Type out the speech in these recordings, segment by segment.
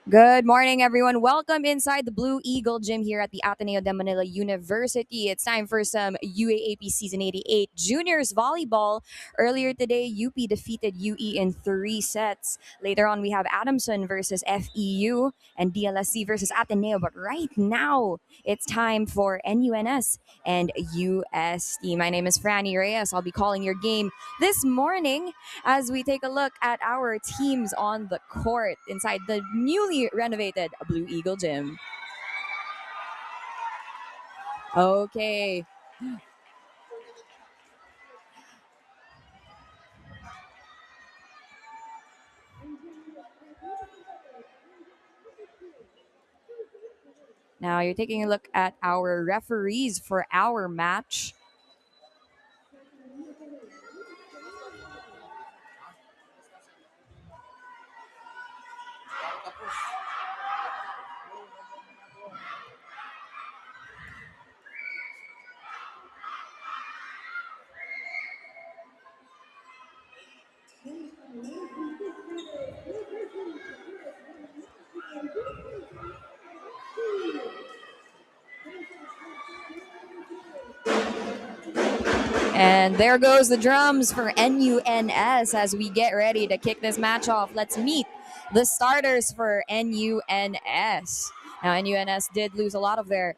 Good morning, everyone. Welcome inside the Blue Eagle Gym here at the Ateneo de Manila University. It's time for some UAAP Season 88 Juniors Volleyball. Earlier today, UP defeated UE in 3 sets. Later on, we have Adamson versus FEU and DLSC versus Ateneo. But right now, it's time for NUNS and UST. My name is Franny Reyes. I'll be calling your game this morning as we take a look at our teams on the court inside the newly renovated Blue Eagle Gym. Okay. Now you're taking a look at our referees for our match. And there goes the drums for NUNS as we get ready to kick this match off. Let's meet the starters for NUNS. Now, NUNS did lose a lot of their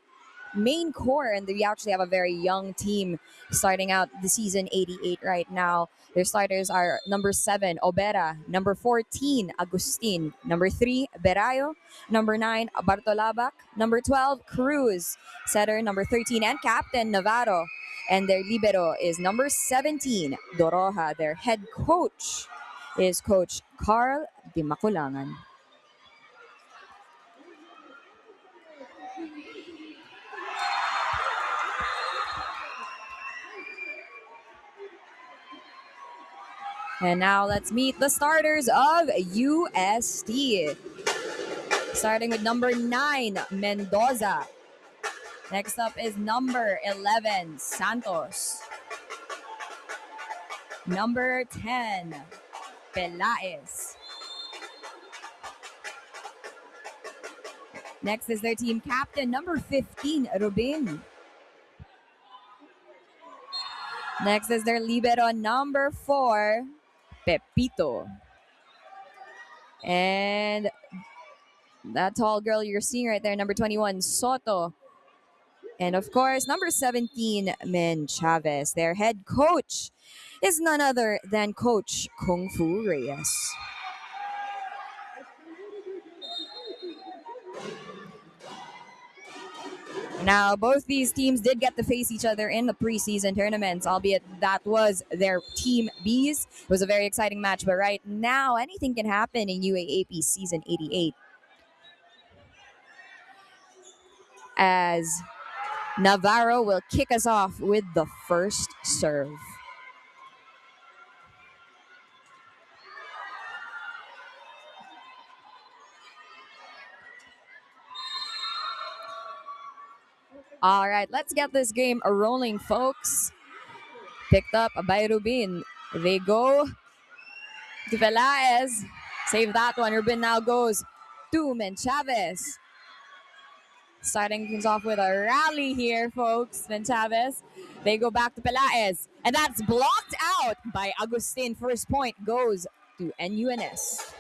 main core, and they actually have a very young team starting out the season 88 right now. Their starters are number 7, Obera, number 14, Agustin, number 3, Berayo, number 9, Bartolabak, number 12, Cruz, setter number 13, and captain Navarro. And their libero is number 17, Doroha. Their head coach is Coach Carl Di Maculangan. And now let's meet the starters of UST. Starting with number 9, Mendoza. Next up is number 11, Santos. Number 10, Pelaez. Next is their team captain, number 15, Rubin. Next is their libero, number 4, Pepito. And that tall girl you're seeing right there, number 21, Soto. And of course, number 17, Min Chavez. Their head coach is none other than Coach Kung Fu Reyes. Now, both these teams did get to face each other in the preseason tournaments, albeit that was their Team Bs. It was a very exciting match, but right now, anything can happen in UAAP Season 88. As Navarro will kick us off with the first serve. All right, let's get this game rolling, folks. Picked up by Rubin. They go to Pelaez. Save that one. Rubin now goes to Menchavez. Starting things off with a rally here, folks. Menchavez. They go back to Pelaez. And that's blocked out by Agustin. First point goes to NUNS.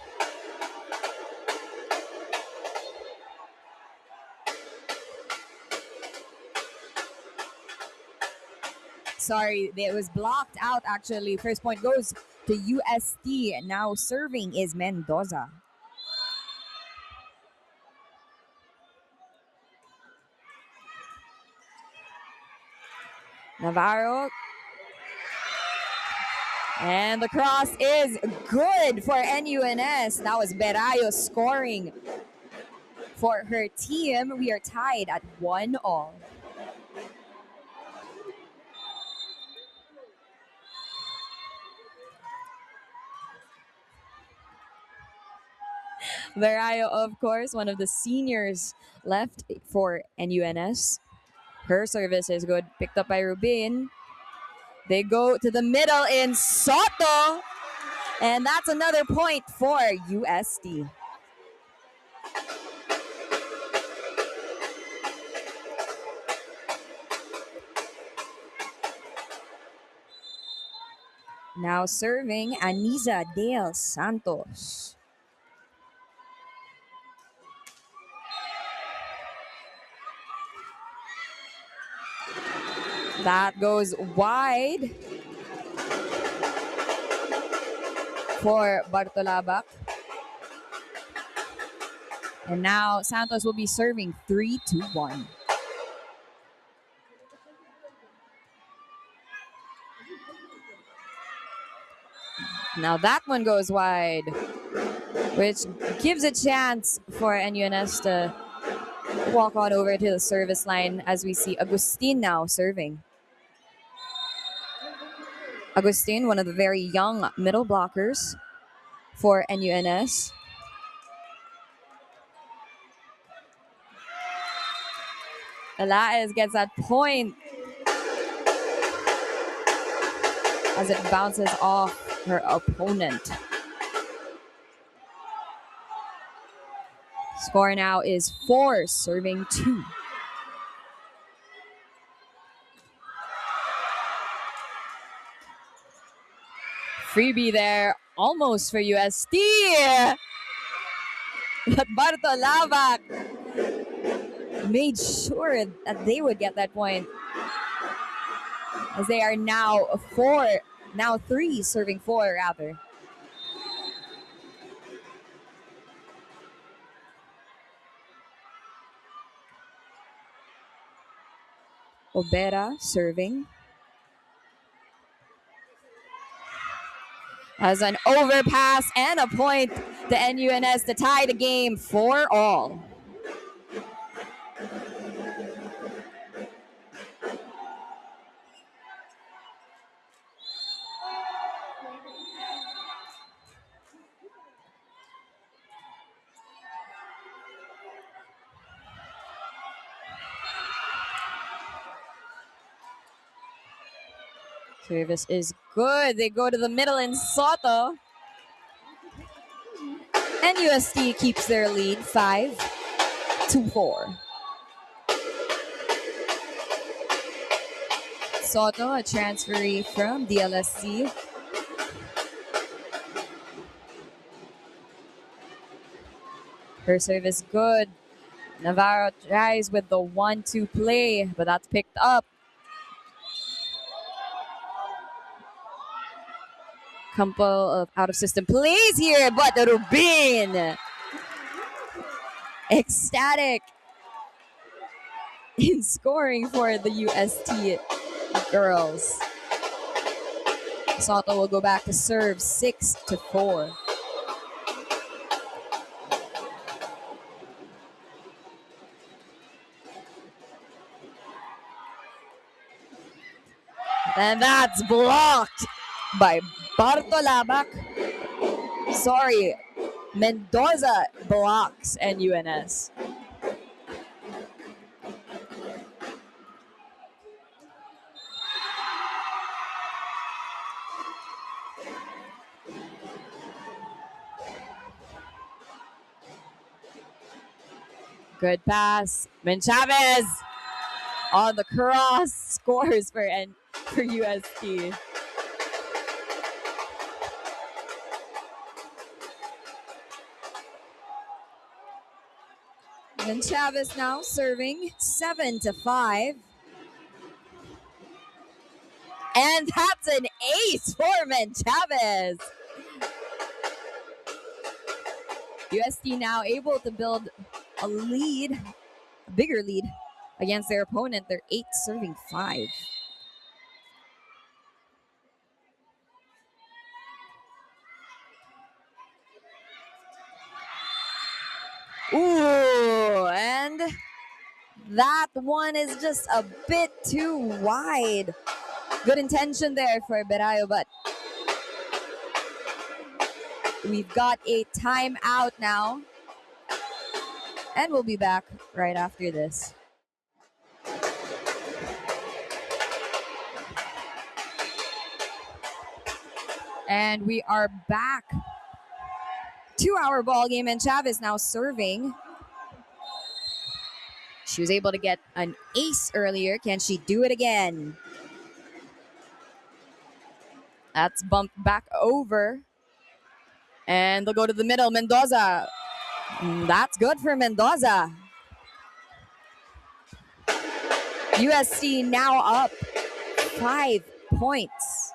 Sorry, it was blocked out actually. First point goes to UST. Now serving is Mendoza. Navarro. And the cross is good for NUNS. That was Berayo scoring for her team. We are tied at 1-1. Berayo, of course, one of the seniors left for NUNS. Her service is good. Picked up by Rubin. They go to the middle in Soto. And that's another point for UST. Now serving Aniza Del Santos. That goes wide for Bartolabak. And now Santos will be serving 3-1. Now that one goes wide, which gives a chance for NUNS to walk on over to the service line as we see Agustin now serving. Agustin, one of the very young middle blockers for NUNS. Alaez gets that point as it bounces off her opponent. Score now is 4, serving 2. Freebie there, almost for UST. But Bartolabak made sure that they would get that point, as they are now 3, serving 4 rather. Obera serving. As an overpass and a point to NUNS to tie the game 4-all. Service is good. They go to the middle in Soto. And UST keeps their lead 5-4. Soto, a transferee from DLSC. Her service good. Navarro tries with the 1-2 play, but that's picked up. Couple of out-of-system plays here, but Rubin ecstatic in scoring for the UST girls. Soto will go back to serve 6-4. And that's blocked by Bartolabak. Sorry, Mendoza blocks NUNS. Good pass. Chavez on the cross scores for UST. And Chavez now serving 7-5. And that's an ace for Chavez. UST now able to build a lead, a bigger lead against their opponent. They're 8 serving 5. Ooh, and that one is just a bit too wide. Good intention there for Berayo, but we've got a timeout now. And we'll be back right after this. And we are back 2-hour ball game, and Chavez now serving. She was able to get an ace earlier. Can she do it again? That's bumped back over. And they'll go to the middle. Mendoza. That's good for Mendoza. UST now up 5 points.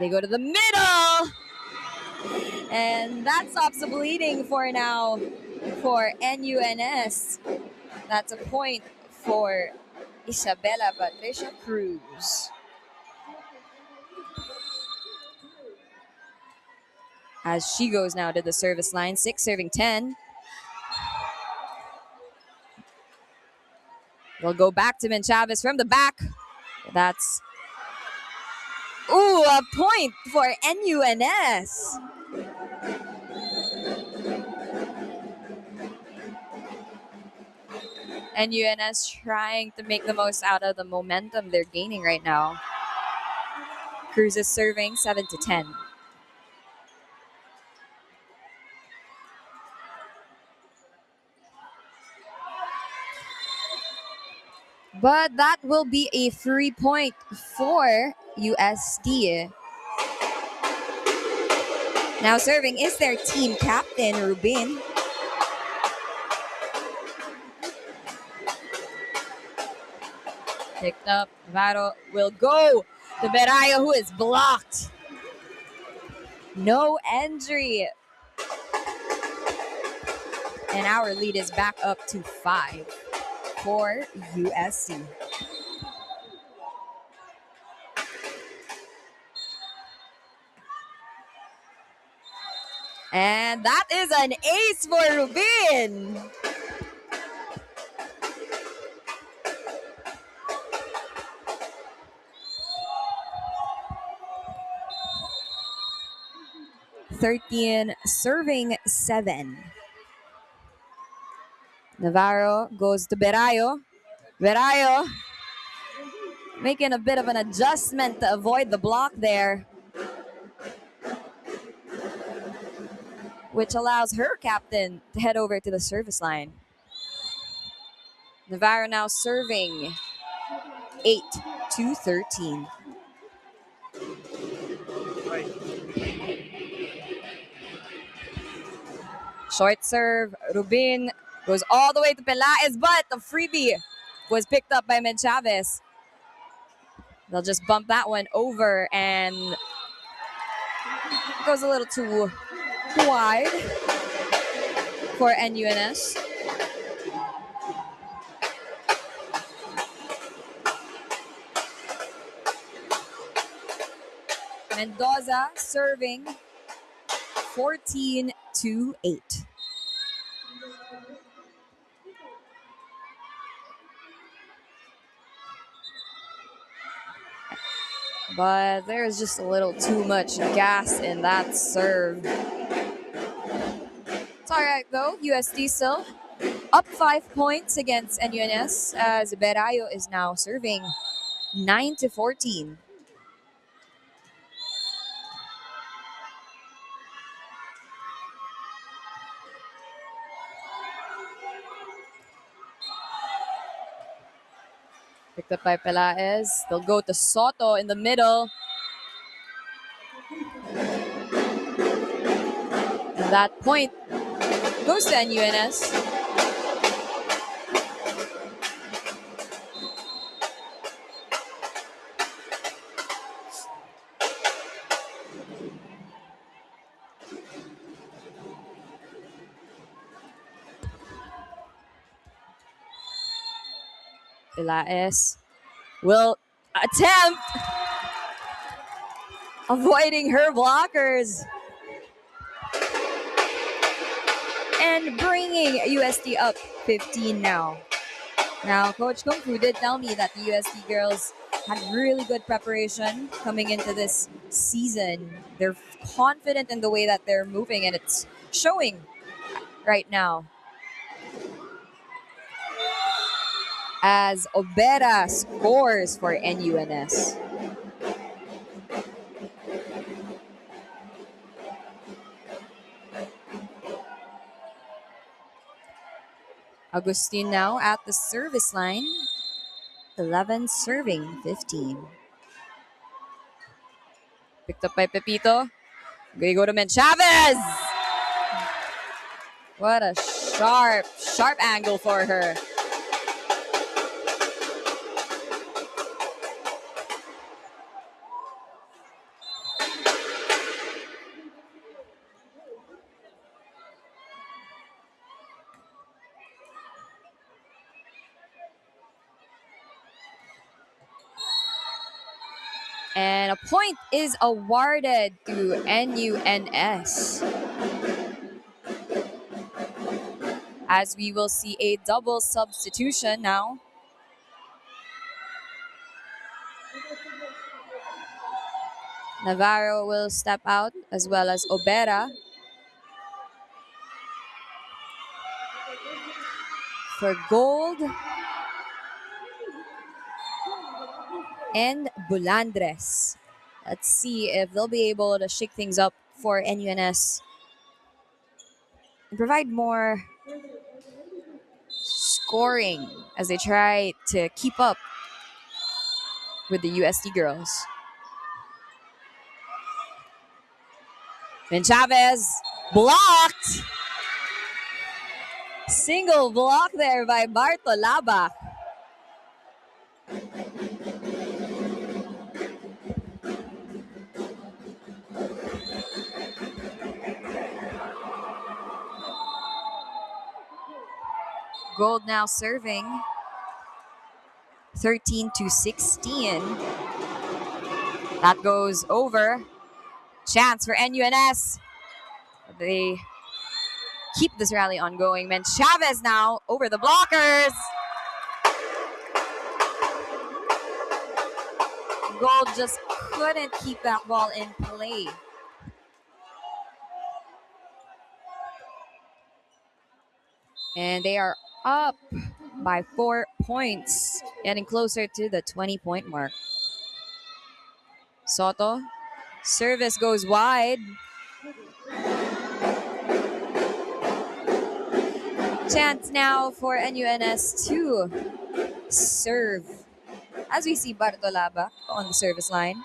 They go to the middle. And that stops the bleeding for now for NUNS. That's a point for Isabella Patricia Cruz. As she goes now to the service line, 6 serving 10. They'll go back to Chavez from the back. That's a point for NUNS. NUNS trying to make the most out of the momentum they're gaining right now. Cruz is serving 7 to 10. But that will be a free point for UST. Now serving is their team captain, Rubin. Picked up. Navarro will go to Berayo, who is blocked. No entry. And our lead is back up to 5 for USC. And that is an ace for Rubin. (13 serving 7). Navarro goes to Berayo. Berayo making a bit of an adjustment to avoid the block there, which allows her captain to head over to the service line. Navarro now serving 8 to 13. Short serve, Rubin goes all the way to Pelaez, but the freebie was picked up by Chavez. They'll just bump that one over, and goes a little too wide for NUNS. Mendoza serving 14 to 8. But there's just a little too much gas in that serve. It's all right though. USD still up 5 points against NUNS, as Berayo is now serving 9 to 14. Picked up by Pelaez. They'll go to Soto in the middle. And that point goes to NUNS. Pelaez will attempt avoiding her blockers and bringing UST up 15 now. Now, Coach Kung Fu did tell me that the UST girls had really good preparation coming into this season. They're confident in the way that they're moving, and it's showing right now. as Obera scores for NUNS. Agustin now at the service line. 11 serving 15. Picked up by Pepito. They go to Chavez. What a sharp angle for her. And a point is awarded to NUNS. As we will see a double substitution now. Navarro will step out as well as Obera. For Gold and Bulandres. Let's see if they'll be able to shake things up for NUNS and provide more scoring as they try to keep up with the UST girls. And Chavez blocked. Single block there by Bartolaba. Gold now serving 13-16. That goes over. Chance for NUNS. They keep this rally ongoing. Chavez now over the blockers. Gold just couldn't keep that ball in play. And they are up by 4 points, getting closer to the 20-point mark. Soto, service goes wide. Chance now for NUNS to serve. As we see Bartolaba on the service line.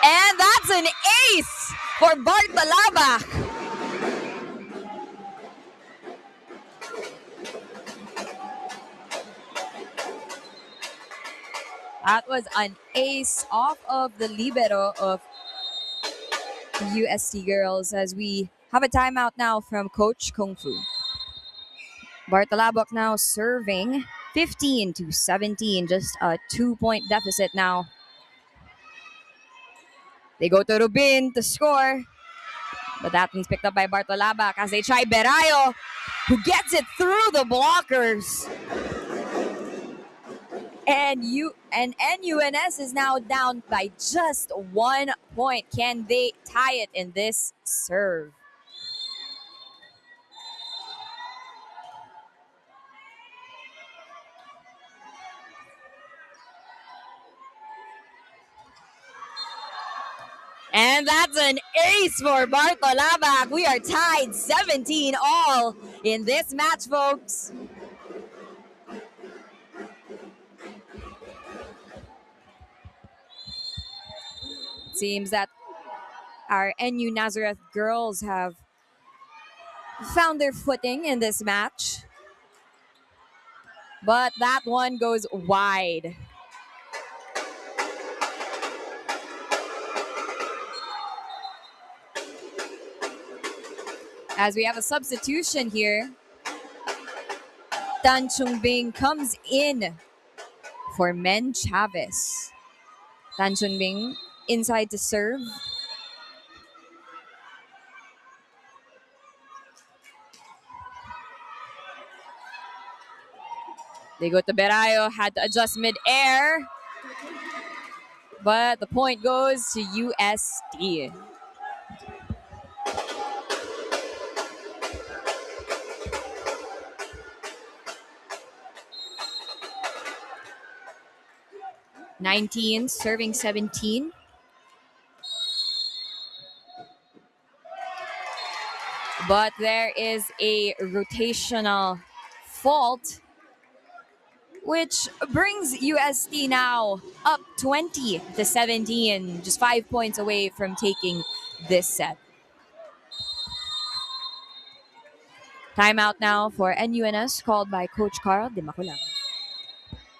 And that's an ace for Bartolaba. That was an ace off of the libero of the UST girls as we have a timeout now from Coach Kung Fu. Bartolabak now serving 15-17, just a 2-point deficit now. They go to Rubin to score, but that one's picked up by Bartolabak as they try Berayo, who gets it through the blockers. And NUNS is now down by just 1 point. Can they tie it in this serve? And that's an ace for Bartolabak. We are tied 17 all in this match, folks. Seems that our NU Nazareth girls have found their footing in this match. But that one goes wide. As we have a substitution here, Tan Chungbing comes in for Chavez. Tan Chungbing inside to serve. They go to Berayo, had to adjust mid-air. but the point goes to UST. (19) serving 17. But there is a rotational fault, which brings UST now up 20-17, just 5 points away from taking this set. Timeout now for NUNS, called by Coach Carl de Maculang.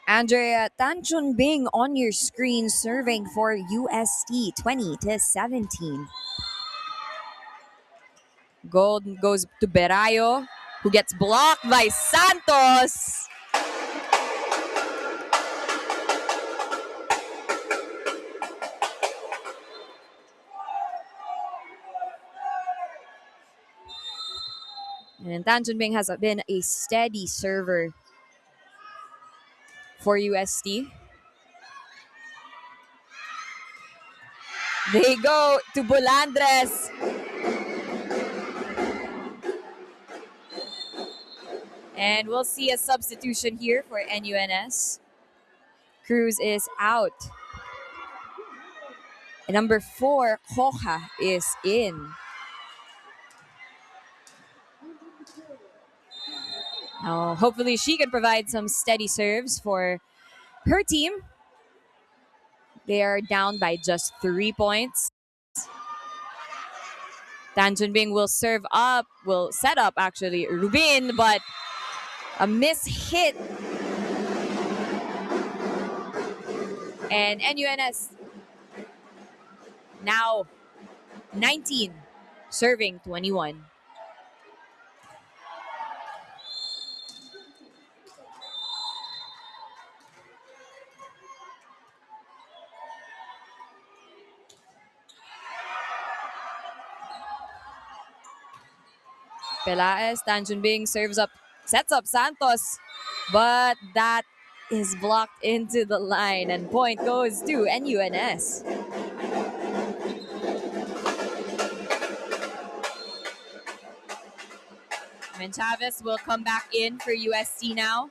Andrea Tanchunbing on your screen, serving for UST 20-17. Gold goes to Berayo, who gets blocked by Santos. And Tanchunbing has been a steady server for UST. They go to Bulandres. And we'll see a substitution here for NUNS. Cruz is out. And number 4, Koha, is in. Now, hopefully she can provide some steady serves for her team. They are down by just 3 points. Tanchunbing will set up actually Rubin, but a miss hit. And NUNS now 19, serving 21. Pelaez, Tanchunbing sets up Santos, but that is blocked into the line, and point goes to NUNS. And Chavez will come back in for UST now.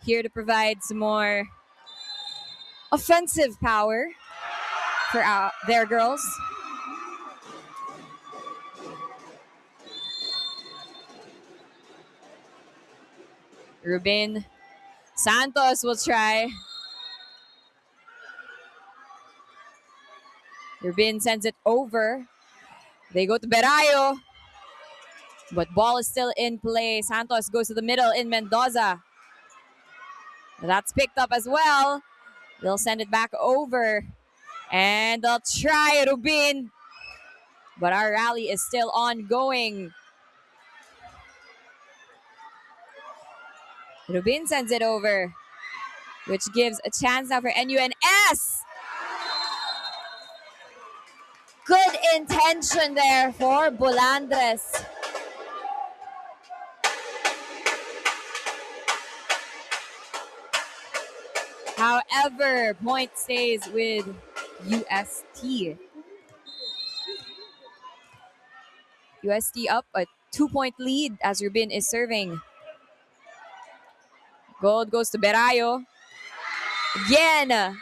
Here to provide some more offensive power for their girls. Rubin. Santos will try. Rubin sends it over. They go to Berayo. But ball is still in play. Santos goes to the middle in Mendoza. That's picked up as well. They'll send it back over. And they'll try Rubin. But our rally is still ongoing. Rubin sends it over, which gives a chance now for NUNS. Good intention there for Bulandres. However, point stays with UST. UST up a 2-point lead as Rubin is serving. Gold goes to Berayo. Again,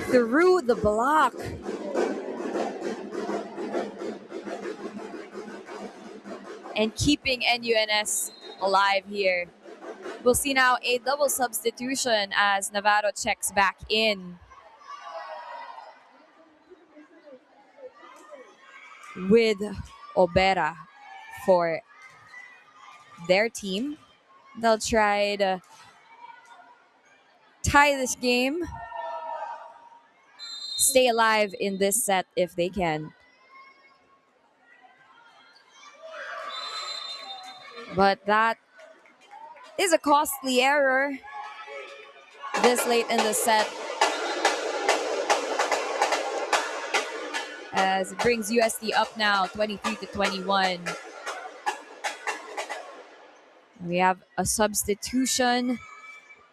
through the block. And keeping NUNS alive here. We'll see now a double substitution as Navarro checks back in with Obera for their team. They'll try to tie this game, stay alive in this set if they can. But that is a costly error this late in the set, as it brings UST up now 23-21. We have a substitution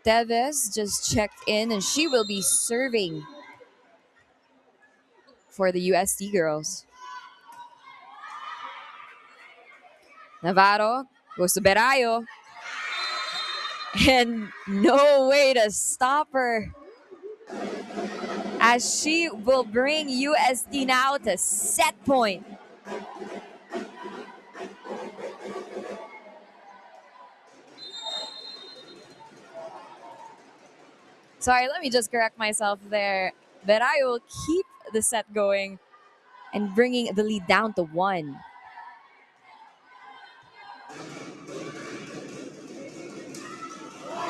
Teves just checked in and she will be serving for the UST girls. Navarro goes to Berayo. And no way to stop her, as she will bring UST now to set point. Sorry, let me just correct myself there. Berayo will keep the set going and bringing the lead down to 1.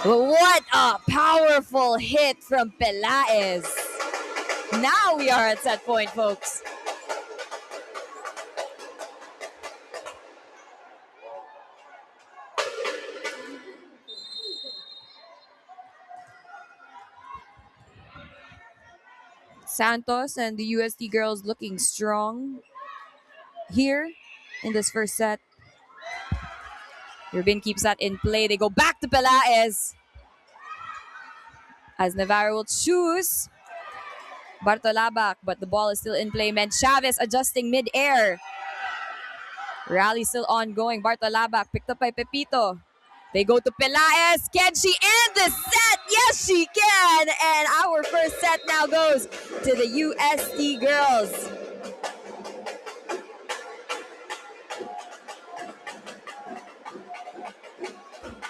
What a powerful hit from Pelaez. Now we are at set point, folks. Santos and the UST girls looking strong here in this first set. Rubin keeps that in play. They go back to Pelaez, as Navarro will choose Bartolabak, but the ball is still in play. Chavez adjusting mid-air. Rally still ongoing. Bartolabak picked up by Pepito. They go to Pelaez. Can she end the set? Yes, she can. And our first set now goes to the UST girls.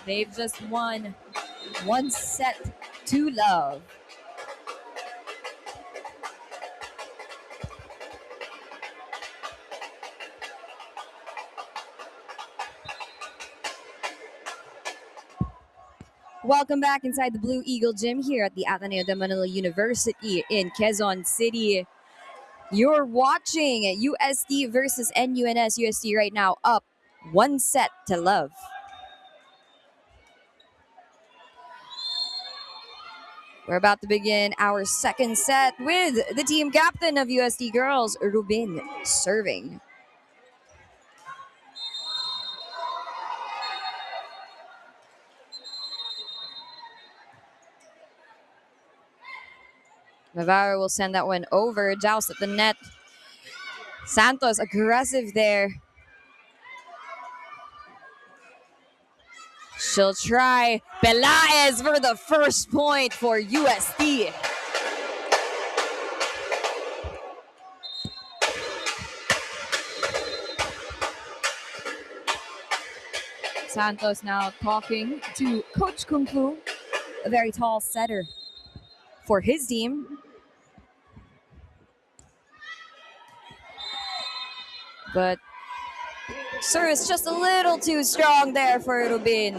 They've just won 1-0. Welcome back inside the Blue Eagle Gym here at the Ateneo de Manila University in Quezon City. You're watching UST versus NUNS. UST right now up 1-0. We're about to begin our second set with the team captain of UST girls, Rubin, serving. Navarro will send that one over. Joust at the net. Santos aggressive there. She'll try. Pelaez for the first point for UST. Santos now talking to Coach Kung Fu, a very tall setter for his team. But service just a little too strong there for Rubin.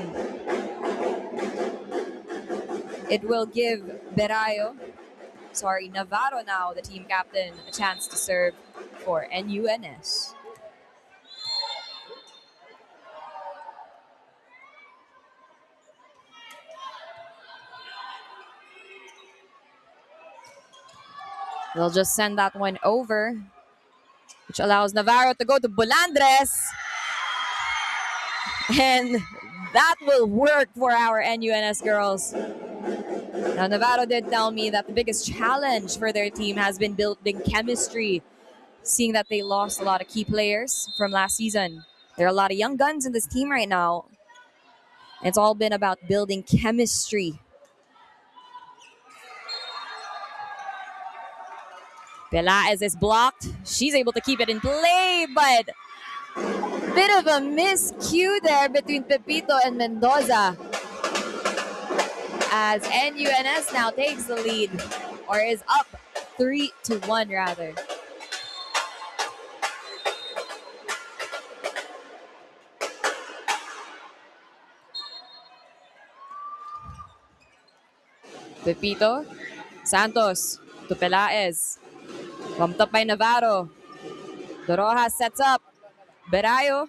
It will give Navarro now, the team captain, a chance to serve for NUNS. They'll just send that one over, which allows Navarro to go to Bolandres. And that will work for our NUNS girls. Now, Navarro did tell me that the biggest challenge for their team has been building chemistry, seeing that they lost a lot of key players from last season. There are a lot of young guns in this team right now. It's all been about building chemistry. Pelaez is blocked. She's able to keep it in play, but bit of a miscue there between Pepito and Mendoza, as NUNS now takes the lead, or is up 3-1 rather. Pepito, Santos to Pelaez. Bumped up by Navarro. Doroja sets up. Berayo.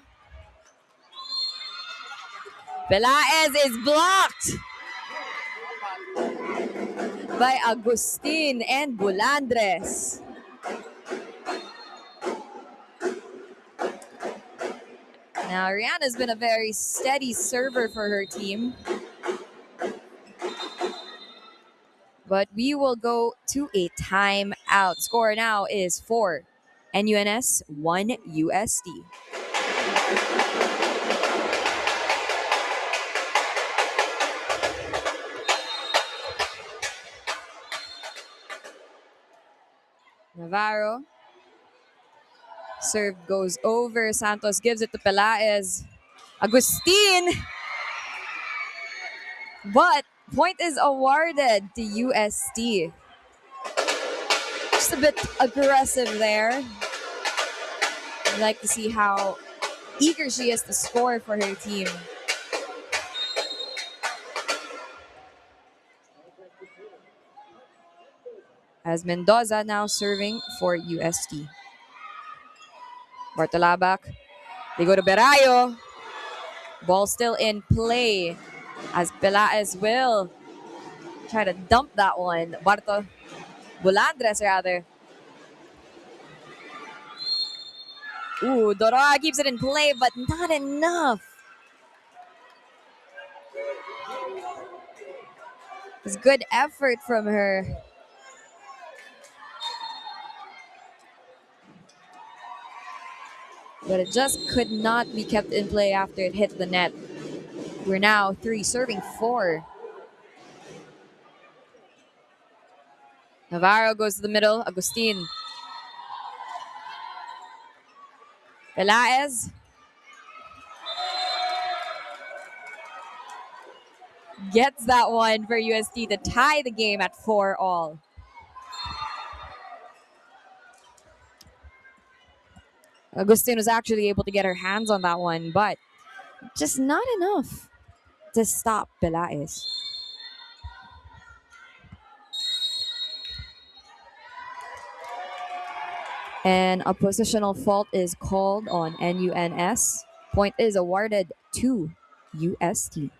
Pelaez is blocked by Agustin and Bolandres. Now, Rihanna's been a very steady server for her team. But we will go to a timeout. Score now is 4 NUNS, 1 UST. Navarro. Serve goes over. Santos gives it to Pelaez. Agustin. But point is awarded to UST. Just a bit aggressive there. I'd like to see how eager she is to score for her team. As Mendoza now serving for UST. Bartolabak. They go to Berayo. Ball still in play as Pelaez will try to dump that one. Bulandres rather. Ooh, Dora keeps it in play, but not enough. It's good effort from her. But it just could not be kept in play after it hit the net. We're now 3 serving 4. Navarro goes to the middle. Agustin. Pelaez. Gets that one for UST to tie the game at 4-all. Agustin was actually able to get her hands on that one, but just not enough to stop Pelaez. And a positional fault is called on NUNS. Point is awarded to UST.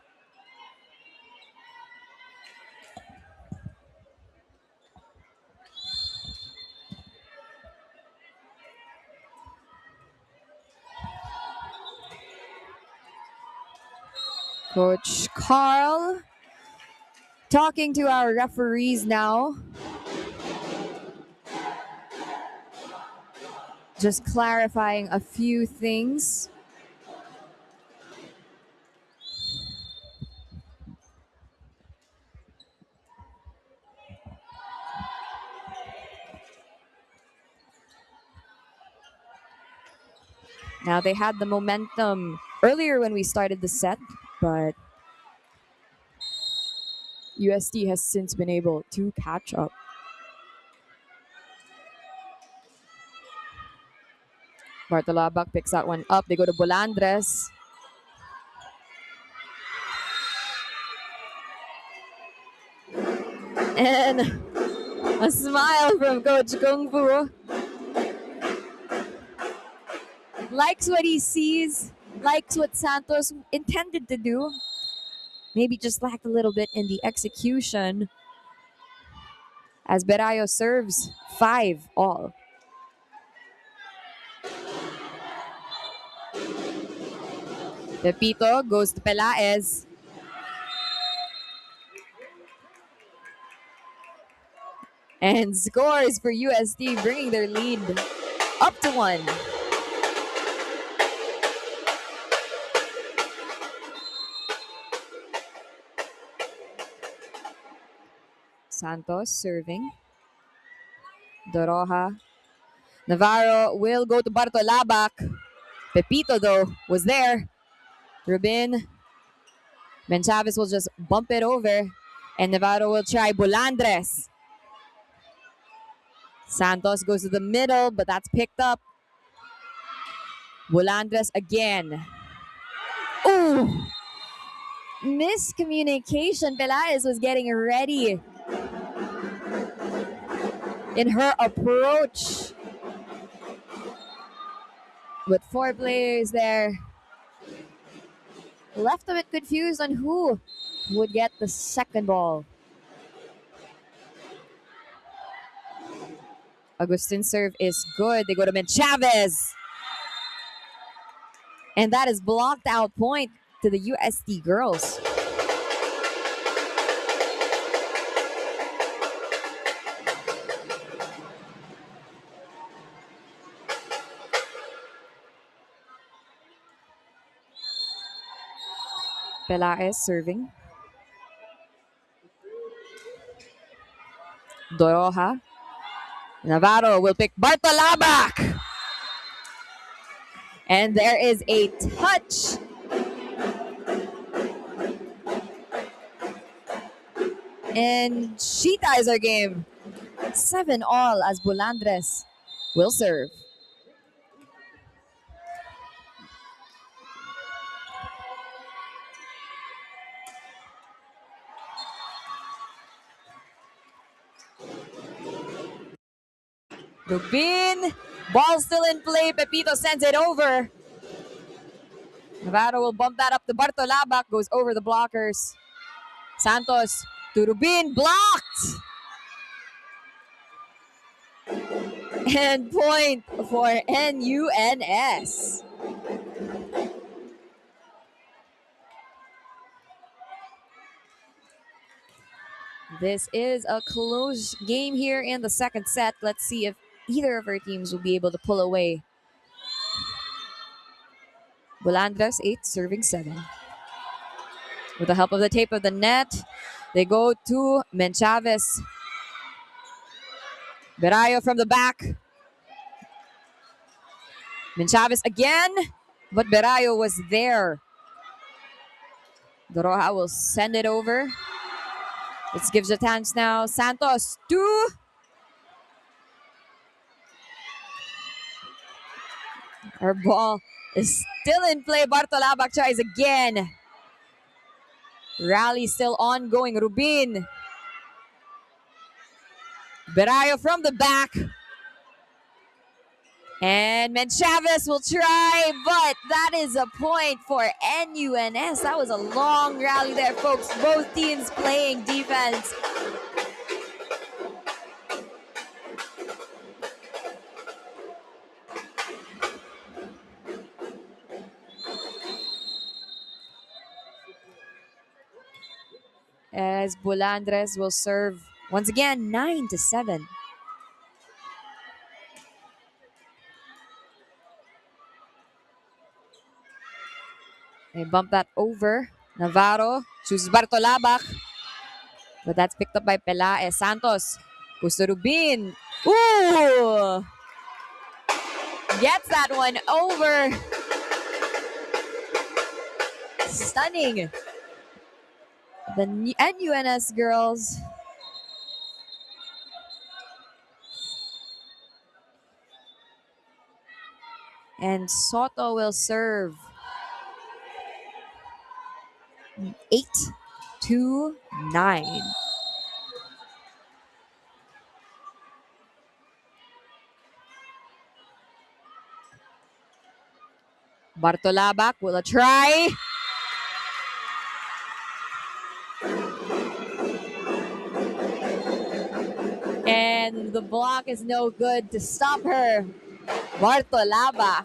Coach Carl talking to our referees now. Just clarifying a few things. Now they had the momentum earlier when we started the set, but UST has since been able to catch up. Bartolabak picks that one up. They go to Bulandres. And a smile from Coach Kung Fu. Likes what he sees, likes what Santos intended to do. Maybe just lacked a little bit in the execution. As Berayo serves 5-all. Pepito goes to Pelaez. And scores for UST, bringing their lead up to 1. Santos serving. Doroha. Navarro will go to Bartolabak. Pepito, though, was there. Rubin. Ben Chavez will just bump it over. And Navarro will try Bulandres. Santos goes to the middle, but that's picked up. Bulandres again. Ooh! Miscommunication. Pelaez was getting ready in her approach. With 4 players there. Left a bit confused on who would get the second ball. Agustin's serve is good. They go to Chavez. And that is blocked out point to the UST girls. Pelaez serving. Doroha. Navarro will pick Bartolabak. And there is a touch. And she ties our game. 7-all as Bulandres will serve. Rubin. Ball still in play. Pepito sends it over. Navarro will bump that up to Bartolabak. Goes over the blockers. Santos to Rubin. Blocked. And point for NUNS. This is a close game here in the second set. Let's see if either of our teams will be able to pull away. Bulandres 8, serving 7. With the help of the tape of the net, they go to Menchavez. Berayo from the back. Menchavez again, but Berayo was there. Doroha will send it over. This gives a chance now. Santos to our ball is still in play. Bartolabak tries again. Rally still ongoing. Rubin. Berayo from the back. And Menchavez will try, but that is a point for NUNS. That was a long rally there, folks. Both teams playing defense. As Bulandres will serve once again 9-7. They bump that over. Navarro chooses Bartolabak. But that's picked up by Pelaez. Santos goes to Rubin. Ooh! Gets that one over. Stunning. The NUNS girls. And Soto will serve. 8-9. Bartolabak will try. And the block is no good to stop her. Bartolabak.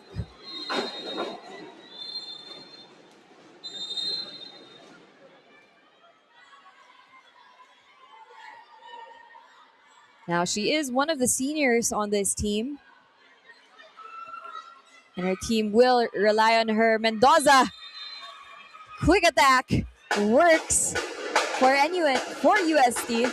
Now, she is one of the seniors on this team. And her team will rely on her. Mendoza. Quick attack. Works for UST.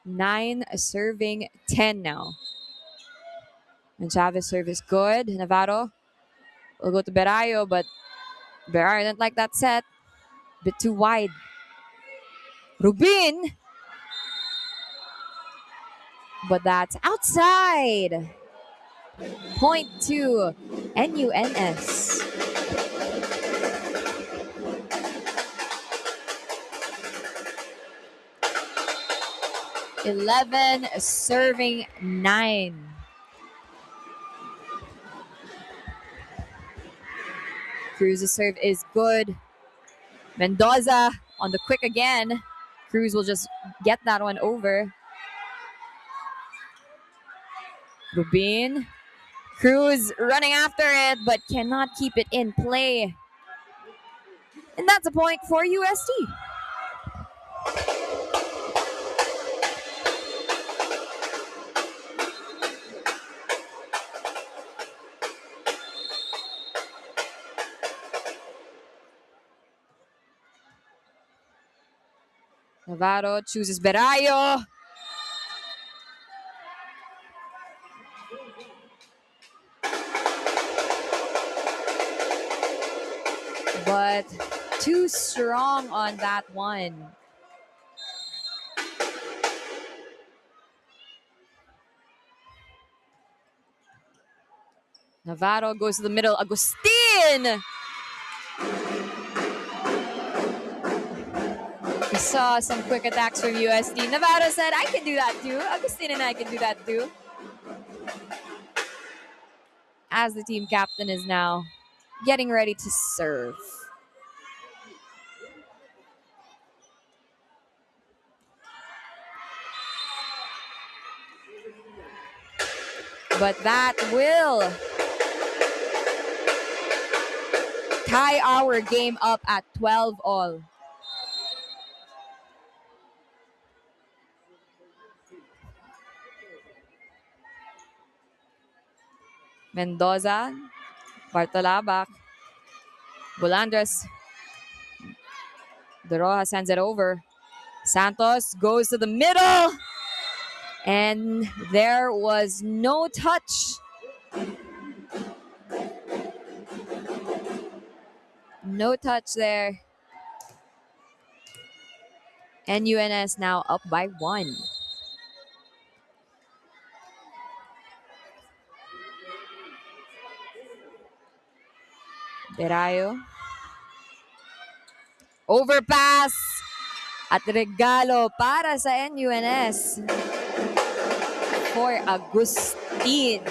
Nine serving 10 now. And Chavez serve is good. Navarro will go to Berayo, but Berayo didn't like that set. Bit too wide. Rubin. But that's outside. Point to NUNS. Eleven serving 9. Cruz's serve is good. Mendoza on the quick again. Cruz will just get that one over. Rubin. Cruz running after it, but cannot keep it in play. And that's a point for UST. Navarro chooses Berayo. But too strong on that one. Navarro goes to the middle. Agustin! We saw some quick attacks from UST. Navarro said, I can do that too. Agustin and I can do that too. As the team captain is now getting ready to serve. But that will tie our game up at 12 all. Mendoza, Bartolabak, Bulandres. De Roja sends it over. Santos goes to the middle. And there was no touch. No touch there. NUNS now up by 1. Berayo. Overpass at regalo para sa NUNS for Agustin.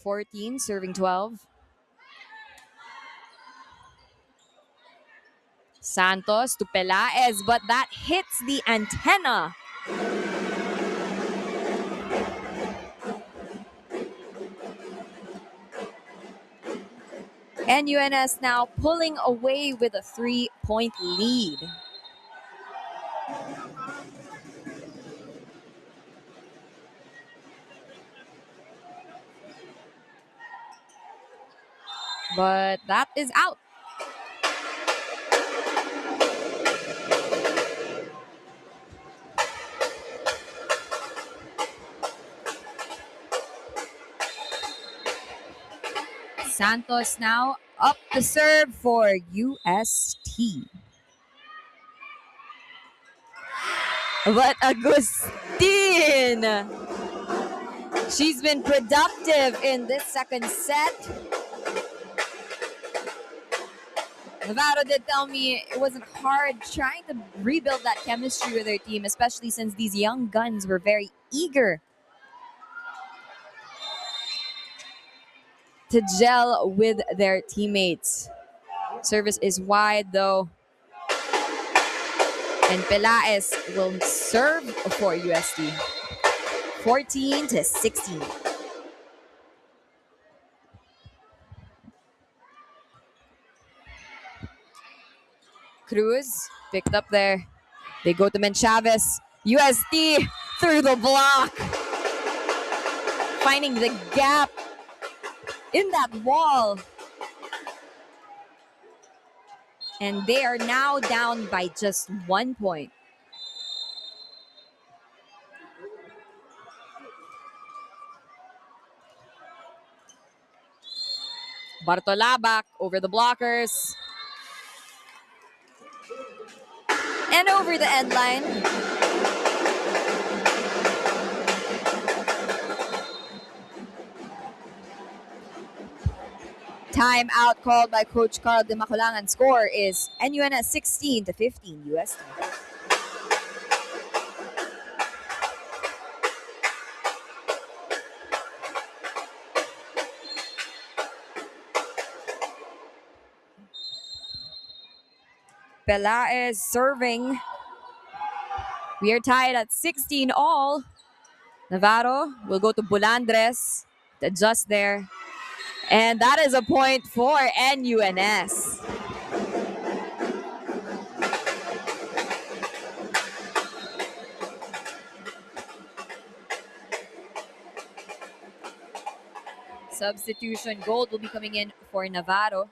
(14) serving 12. Santos to Pelaez, but that hits the antenna. NUNS now pulling away with a 3-point lead. But that is out. Santos now up the serve for UST. But Agustin, she's been productive in this second set. Navarro did tell me it wasn't hard trying to rebuild that chemistry with her team, especially since these young guns were very eager to gel with their teammates. Service is wide though. And Pelaez will serve for UST. 14-16. Cruz picked up there. They go to Menchavez. UST through the block. Finding the gap in that wall. And they are now down by just 1 point. Bartolabak over the blockers. And over the end line. Timeout called by Coach Carl de Maculangan. Score is NUNS 16-15 UST. Pelaez serving. We are tied at 16 all. Navarro will go to Bulandres to adjust there. And that is a point for NUNS. Substitution gold will be coming in for Navarro.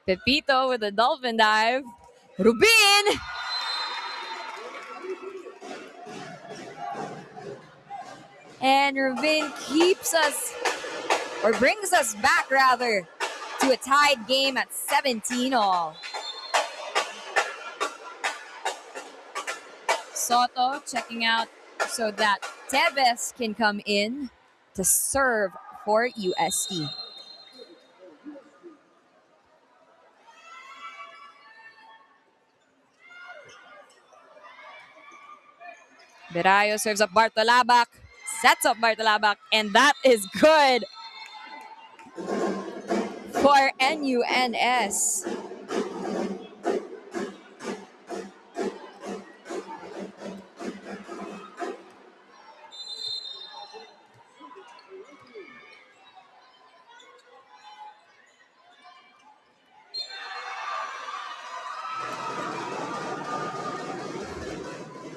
Pepito with a dolphin dive. Rubin! And Rubin keeps us, or brings us back rather, to a tied game at 17 all. Soto checking out so that Tevez can come in to serve for UST. Berayo serves up Bartolabak, sets up Bartolabak, and that is good for NUNS.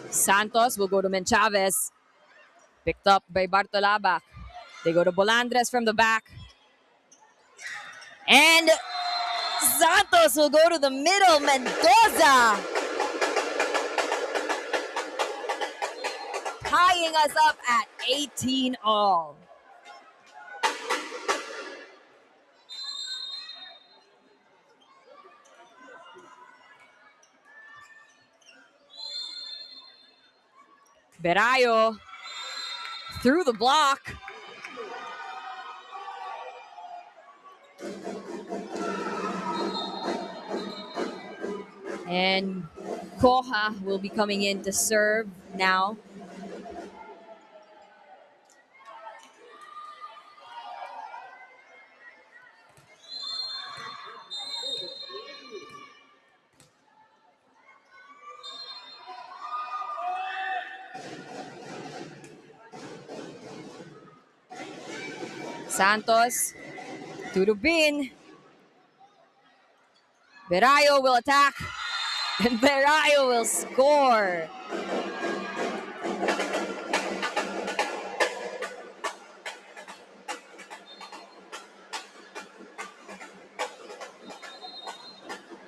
Santos will go to Menchavez. Picked up by Bartolabak. They go to Bolandres from the back. And Santos will go to the middle. Mendoza tying us up at 18 all. Berayo through the block. And Koha will be coming in to serve now. Santos to Rubin. Berayo will attack. And Berayo will score.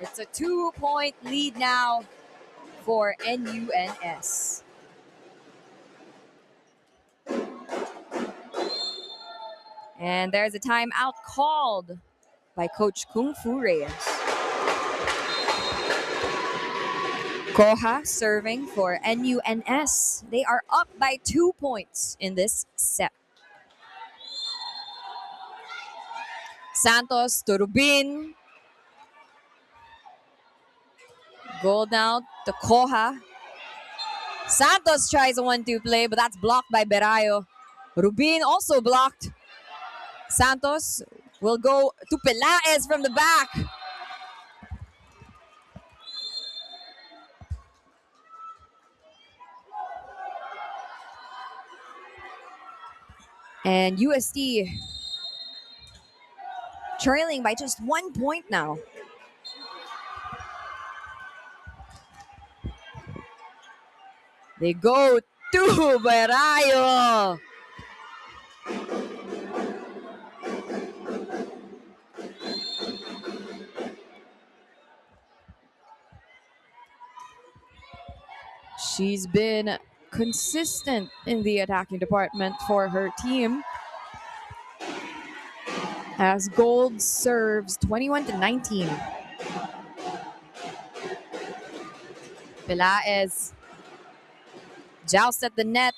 It's a 2-point lead now for NUNS. And there's a timeout called by Coach Kung Fu Reyes. Koha serving for NUNS. They are up by 2 points in this set. Santos to Rubin. Goal now to Koha. Santos tries a 1-2 play, but that's blocked by Berayo. Rubin also blocked. Santos will go to Pelaez from the back. And UST trailing by just 1 point now. They go to Berayo. She's been consistent in the attacking department for her team, as Gold serves 21-19. Pelaez jousts at the net.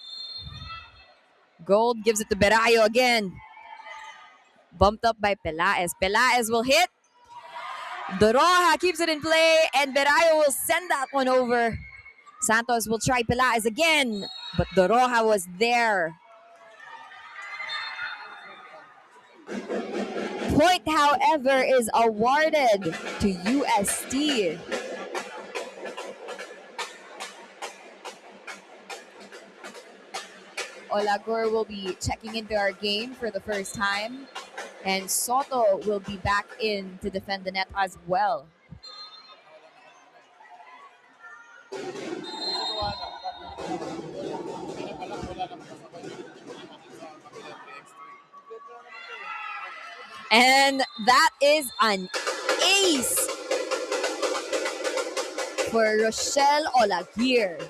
Gold gives it to Berayo again. Bumped up by Pelaez. Pelaez will hit. Doroja keeps it in play, and Berayo will send that one over. Santos will try Pelaez again, but Doroja was there. Point, however, is awarded to UST. Olagor will be checking into our game for the first time. And Soto will be back in to defend the net as well. And that is an ace for Rochelle Olagir.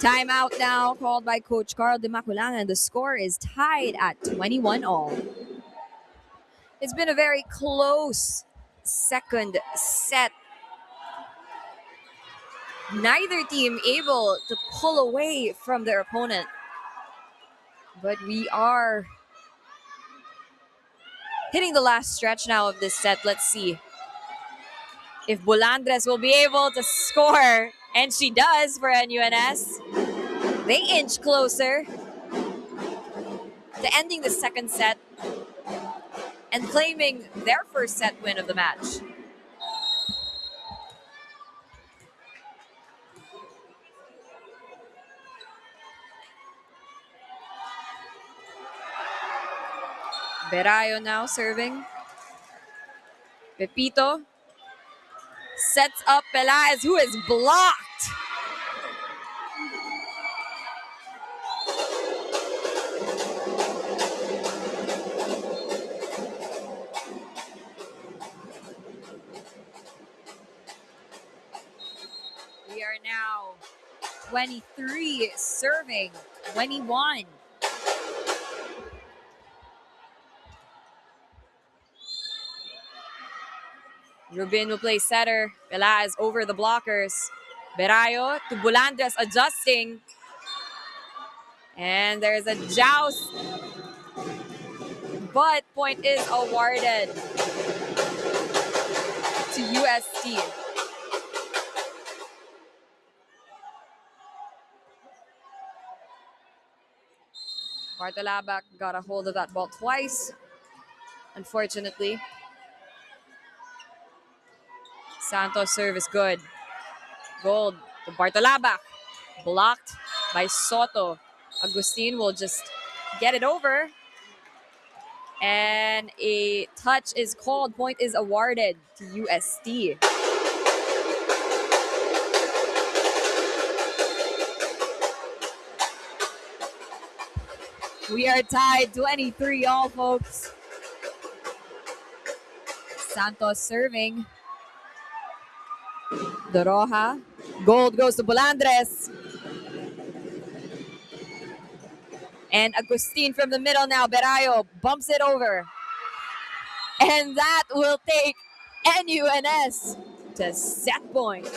Timeout now called by Coach Carl de Maculangan. The score is tied at 21-all. It's been a very close second set. Neither team able to pull away from their opponent. But we are hitting the last stretch now of this set. Let's see if Bulandres will be able to score. And she does for NUNS. They inch closer to ending the second set and claiming their first set win of the match. Berayo now serving. Pepito sets up Pelaez, who is blocked. We are now 23 serving 21. Rubin will play setter. Pelaez over the blockers. Berayo to Bulandres adjusting. And there's a joust. But point is awarded to UST. Bartolabak got a hold of that ball twice. Unfortunately. Santos' serve is good. Gold to Bartolabak. Blocked by Soto. Agustin will just get it over. And a touch is called. Point is awarded to UST. We are tied 23-all, folks. Santos serving. Doroja. Gold goes to Bulandres. And Agustin from the middle now. Berayo bumps it over. And that will take NUNS to set point.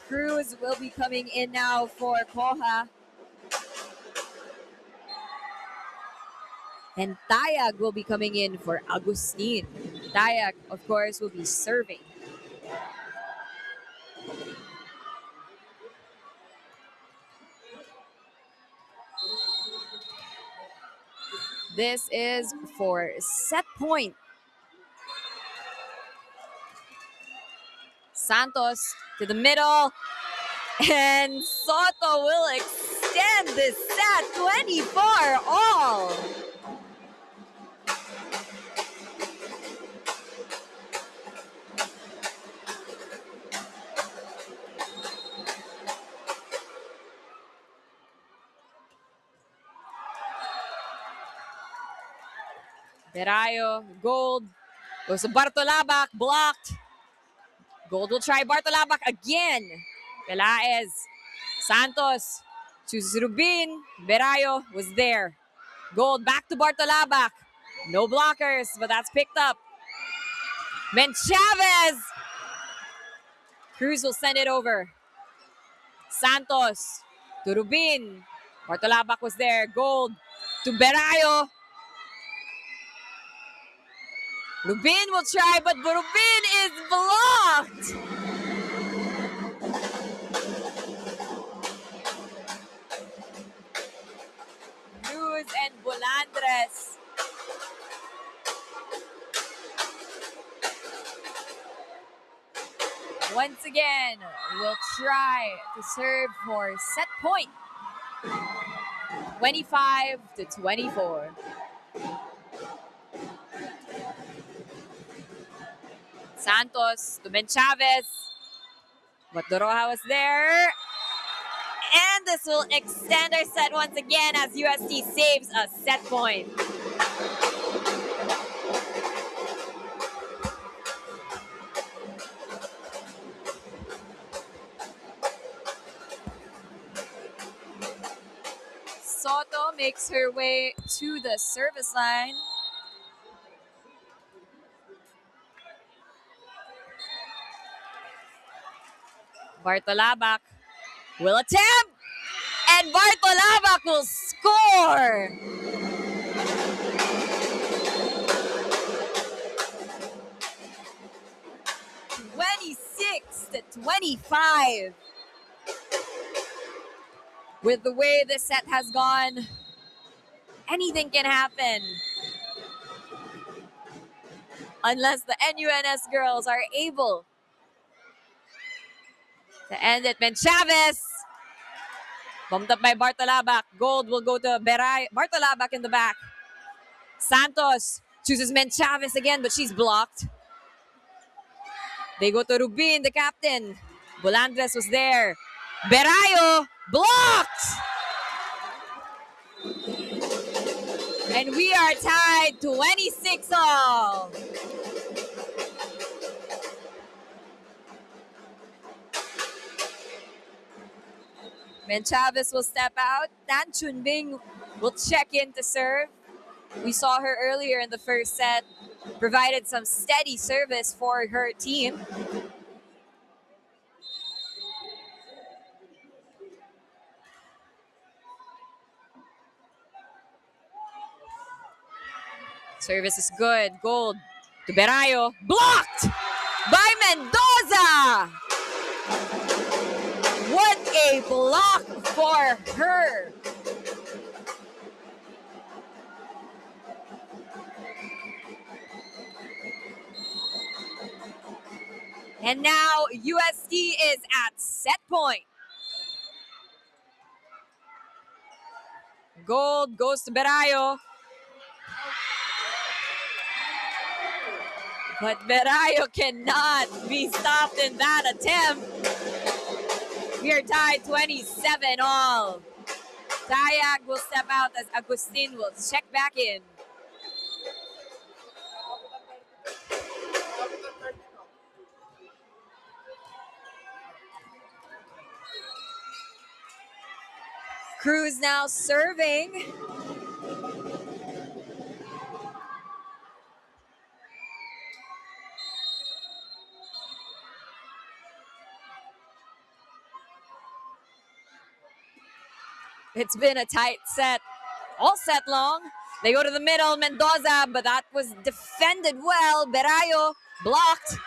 Cruz will be coming in now for Koha. And Tayag will be coming in for Agustin. Tayag, of course, will be serving. This is for set point. Santos to the middle. And Soto will extend this set 24-all. Berayo, Gold, goes to Bartolabak, blocked. Gold will try Bartolabak again. Pelaez, Santos, chooses Rubin. Berayo was there. Gold back to Bartolabak. No blockers, but that's picked up. Menchavez. Cruz will send it over. Santos to Rubin. Bartolabak was there. Gold to Berayo. Rubin will try, but Rubin is blocked. Cruz and Bulandres. once again will try to serve for set point. 25-24. Santos to Ben Chavez. But Doroha was there. And this will extend our set once again as UST saves a set point. Soto makes her way to the service line. Bartolabak will attempt, and Bartolabak will score. (26-25). With the way this set has gone, anything can happen. Unless the NUNS girls are able to end it. Ben Chavez. Bumped up by Bartolabak. Gold will go to Beray. Bartolabak in the back. Santos chooses Ben Chavez again, but she's blocked. They go to Rubin, the captain. Bolandres was there. Berayo blocked! And we are tied 26-all. Ben Chavez will step out. Tan Chunbing will check in to serve. We saw her earlier in the first set. Provided some steady service for her team. Service is good. Gold to Berayo. Blocked by Mendoza. What a block for her. And now UST is at set point. Gold goes to Berayo. But Berayo cannot be stopped in that attempt. We are tied 27-all. Tayag will step out as Agustin will check back in. Cruz now serving. It's been a tight set all set long. They go to the middle, Mendoza, but that was defended well. Berayo blocked.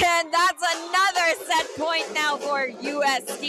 And that's another set point now for UST.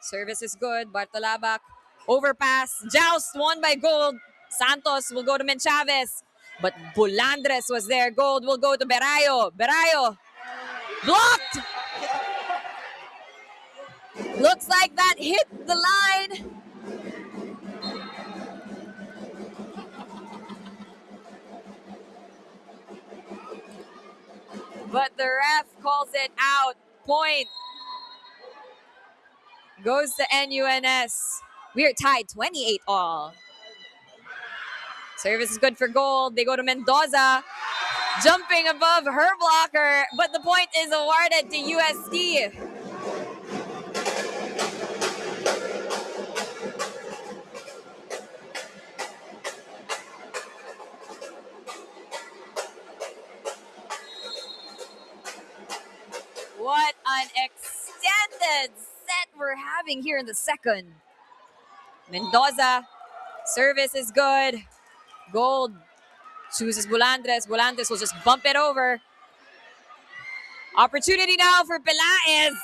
Service is good. Bartolabak. Overpass. Joust won by Gold. Santos will go to Menchavez. But Bulandres was there. Gold will go to Berayo. Berayo. Blocked. Looks like that hit the line. But the ref calls it out. Point goes to NUNS. We are tied 28-all. Service is good for Gold. They go to Mendoza. Jumping above her blocker. But the point is awarded to UST. What an extended set we're having here in the second. Mendoza, service is good. Gold chooses Bulandres. Bulandres will just bump it over. Opportunity now for Pelaez.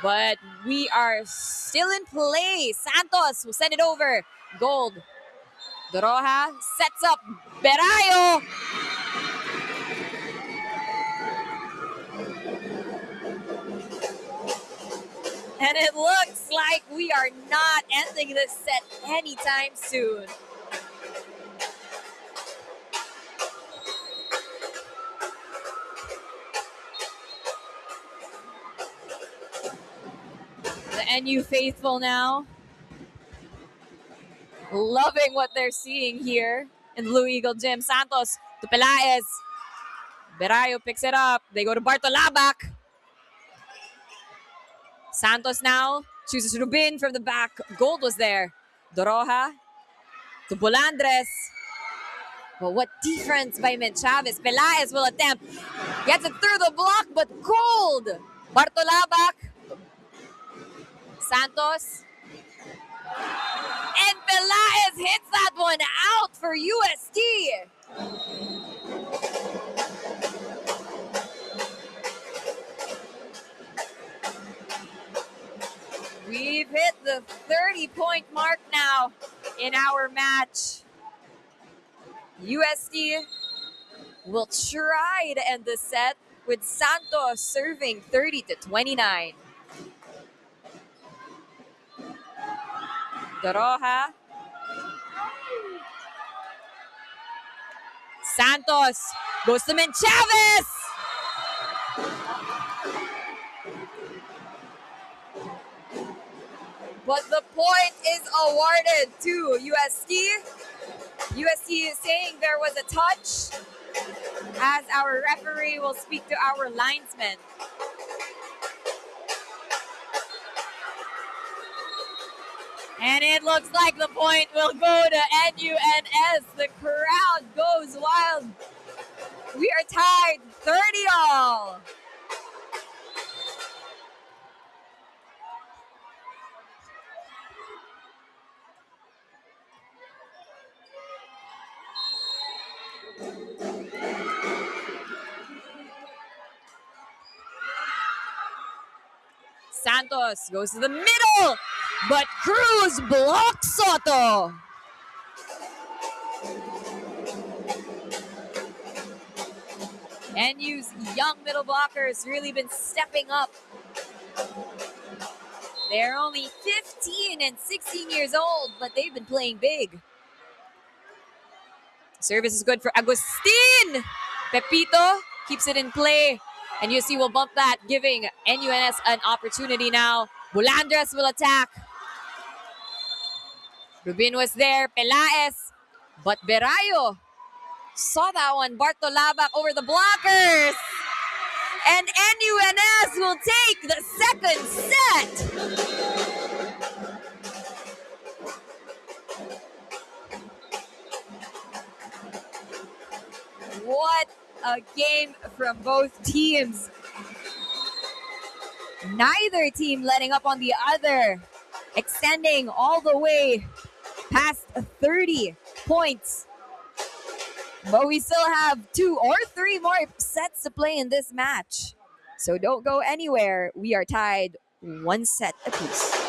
But we are still in play. Santos will send it over. Gold. Doroha sets up Berayo. And it looks like we are not ending this set anytime soon. The NU faithful now, loving what they're seeing here in Blue Eagle Gym. Santos to Pelaez. Berayo picks it up. They go to Bartolabak. Santos now chooses Rubin from the back. Gold was there. Doroha to Bolandres. But what defense by Mint Chavez. Pelaez will attempt. Gets it through the block, but Gold. Bartolabak. Santos. And Pelaez hits that one out for UST. We've hit the 30-point mark now in our match. UST will try to end the set with Santos serving 30-29. Doroha. Santos goes to Mint Chavez. But the point is awarded to UST. UST is saying there was a touch, as our referee will speak to our linesman. And it looks like the point will go to NUNS. The crowd goes wild. We are tied 30-all. Santos goes to the middle, but Cruz blocks Soto. NU's young middle blockers really been stepping up. They're only 15 and 16 years old, but they've been playing big. Service is good for Agustin. Pepito keeps it in play. And UST will bump that, giving NUNS an opportunity now. Bolandres will attack. Rubin was there. Pelaez. But Berayo saw that one. Bartolabak over the blockers. And NUNS will take the second set. What a game from both teams. Neither team letting up on the other, extending all the way past 30 points. But we still have 2 or 3 more sets to play in this match. So don't go anywhere. We are tied 1 set apiece.